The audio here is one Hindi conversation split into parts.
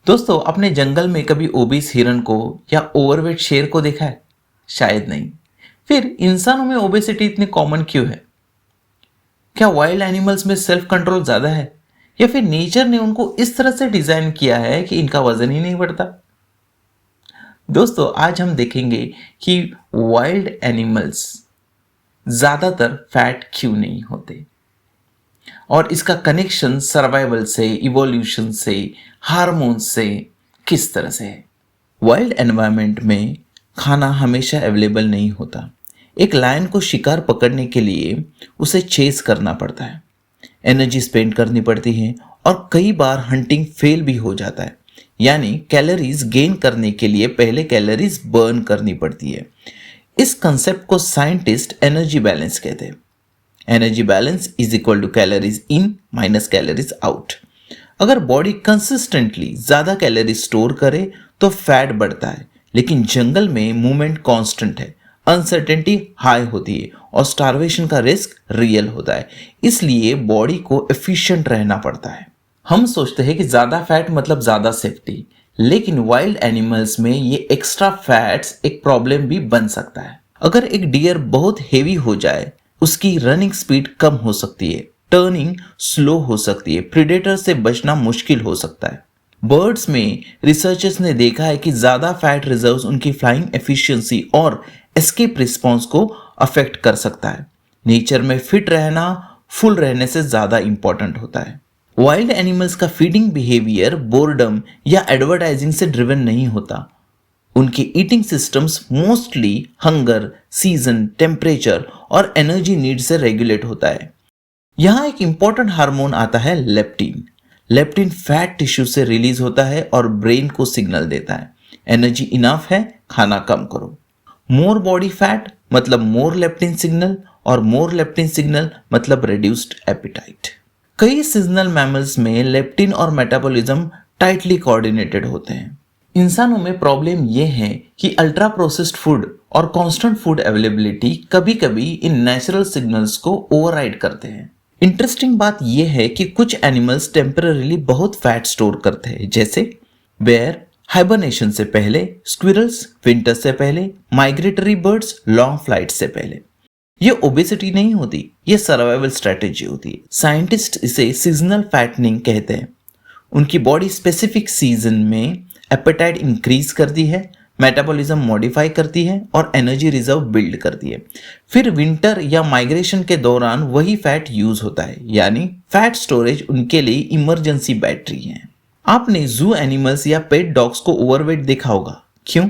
दोस्तों, आपने जंगल में कभी ओबीस हिरन को या ओवरवेट शेर को देखा है? शायद नहीं। फिर इंसानों में ओबेसिटी इतनी कॉमन क्यों है? क्या वाइल्ड एनिमल्स में सेल्फ कंट्रोल ज्यादा है, या फिर नेचर ने उनको इस तरह से डिजाइन किया है कि इनका वजन ही नहीं बढ़ता? दोस्तों, आज हम देखेंगे कि वाइल्ड एनिमल्स ज्यादातर फैट क्यों नहीं होते और इसका कनेक्शन सर्वाइवल से, इवोल्यूशन से, हार्मोन्स से किस तरह से है। वाइल्ड एनवायरनमेंट में खाना हमेशा अवेलेबल नहीं होता। एक लायन को शिकार पकड़ने के लिए उसे चेस करना पड़ता है, एनर्जी स्पेंड करनी पड़ती है और कई बार हंटिंग फेल भी हो जाता है। यानी कैलोरीज गेन करने के लिए पहले कैलोरीज बर्न करनी पड़ती है। इस कंसेप्ट को साइंटिस्ट एनर्जी बैलेंस कहते हैं। Energy balance is equal to calories in minus calories out. अगर बॉडी कंसिस्टेंटली ज्यादा कैलोरी स्टोर करे तो फैट बढ़ता है, लेकिन जंगल में मूवमेंट कांस्टेंट है, अनसर्टेनिटी हाई होती है और स्टार्वेशन का रिस्क रियल होता है। इसलिए बॉडी को एफिशिएंट रहना पड़ता है। हम सोचते हैं कि ज्यादा फैट मतलब ज्यादा सेफ्टी, लेकिन वाइल्ड एनिमल्स में ये एक्स्ट्रा फैट्स एक प्रॉब्लम भी बन सकता है। अगर एक डियर बहुत हेवी हो जाए, उसकी रनिंग स्पीड कम हो सकती है, टर्निंग स्लो हो सकती है, प्रीडेटर से बचना मुश्किल हो सकता है। बर्ड्स में रिसर्चर्स ने देखा है कि ज्यादा फैट रिजर्व्स उनकी फ्लाइंग एफिशिएंसी और एस्केप रिस्पॉन्स को अफेक्ट कर सकता है। नेचर में फिट रहना फुल रहने से ज्यादा इंपॉर्टेंट होता है। वाइल्ड एनिमल्स का फीडिंग बिहेवियर बोर्डम या एडवर्टाइजिंग से ड्रिवन नहीं होता। उनके eating systems mostly hunger, season, temperature और एनर्जी नीड से रेगुलेट होता है। यहाँ एक इंपॉर्टेंट हार्मोन आता है लेप्टिन। लेप्टिन फैट टिश्यू से रिलीज होता है और ब्रेन को सिग्नल देता है, एनर्जी इनफ है, खाना कम करो। मोर बॉडी फैट मतलब मोर लेप्टिन सिग्नल, और मोर लेप्टिन सिग्नल मतलब रिड्यूस्ड एपिटाइट। कई सीजनल मैमल्स में लेप्टिन और मेटाबॉलिज्म टाइटली कोऑर्डिनेटेड होते हैं। इंसानों में प्रॉब्लम यह है कि अल्ट्रा प्रोसेस्ड फूड और कांस्टेंट फूड अवेलेबिलिटी कभी कभी इन नेचुरल सिग्नल्स को ओवरराइड करते हैं। इंटरेस्टिंग बात यह है कि कुछ एनिमल्स टेम्पररीली बहुत फैट स्टोर करते हैं, जैसे बेयर हाइबरनेशन से पहले, स्क्विरल्स विंटर से पहले, माइग्रेटरी बर्ड्स लॉन्ग फ्लाइट से पहले। ये ओबेसिटी नहीं होती, ये सर्वाइवल स्ट्रेटेजी होती है। साइंटिस्ट इसे सीजनल फैटनिंग कहते हैं। उनकी बॉडी स्पेसिफिक सीजन में एपेटाइट इंक्रीज करती है, मेटाबॉलिज्म मॉडिफाई करती है और एनर्जी रिजर्व बिल्ड करती है। फिर विंटर या माइग्रेशन के दौरान वही फैट यूज होता है, यानी फैट स्टोरेज उनके लिए इमरजेंसी बैटरी है। आपने जू एनिमल्स या पेट डॉग्स को ओवरवेट देखा होगा। क्यों?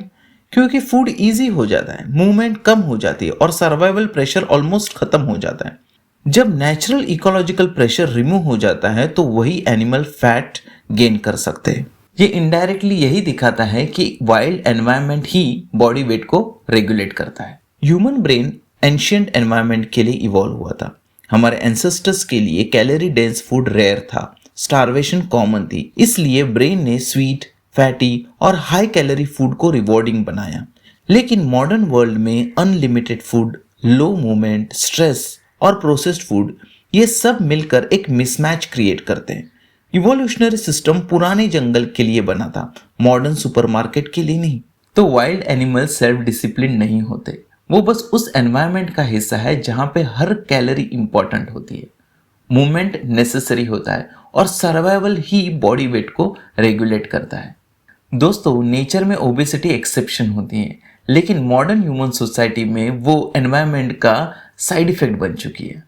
क्योंकि फूड इजी हो जाता है, मूवमेंट कम हो जाती है और सर्वाइवल प्रेशर ऑलमोस्ट खत्म हो जाता है। जब नेचुरल इकोलॉजिकल प्रेशर रिमूव हो जाता है तो वही एनिमल फैट गेन कर सकते हैं। ये इनडायरेक्टली यही दिखाता है कि वाइल्ड एनवायरनमेंट ही बॉडी वेट को रेगुलेट करता है। ह्यूमन ब्रेन एंशिएंट एनवायरनमेंट के लिए इवॉल्व हुआ था। हमारे एंसेस्टर्स के लिए कैलोरी डेंस फूड रेयर था, स्टार्वेशन कॉमन थी, इसलिए ब्रेन ने स्वीट, फैटी और हाई कैलोरी फूड को रिवॉर्डिंग बनाया। लेकिन मॉडर्न वर्ल्ड में अनलिमिटेड फूड, लो मूवमेंट, स्ट्रेस और प्रोसेस्ड फूड, ये सब मिलकर एक मिसमैच क्रिएट करते हैं। इवोल्यूशनरी सिस्टम पुराने जंगल के लिए बना था, मॉडर्न सुपरमार्केट के लिए नहीं। तो वाइल्ड एनिमल्स सेल्फ डिसिप्लिन नहीं होते, वो बस उस एनवायरनमेंट का हिस्सा है जहां पे हर कैलोरी इंपॉर्टेंट होती है, मूवमेंट नेसेसरी होता है और सर्वाइवल ही बॉडी वेट को रेगुलेट करता है। दोस्तों, नेचर में ओबेसिटी एक्सेप्शन होती है, लेकिन मॉडर्न ह्यूमन सोसाइटी में वो एनवायरनमेंट का साइड इफेक्ट बन चुकी है।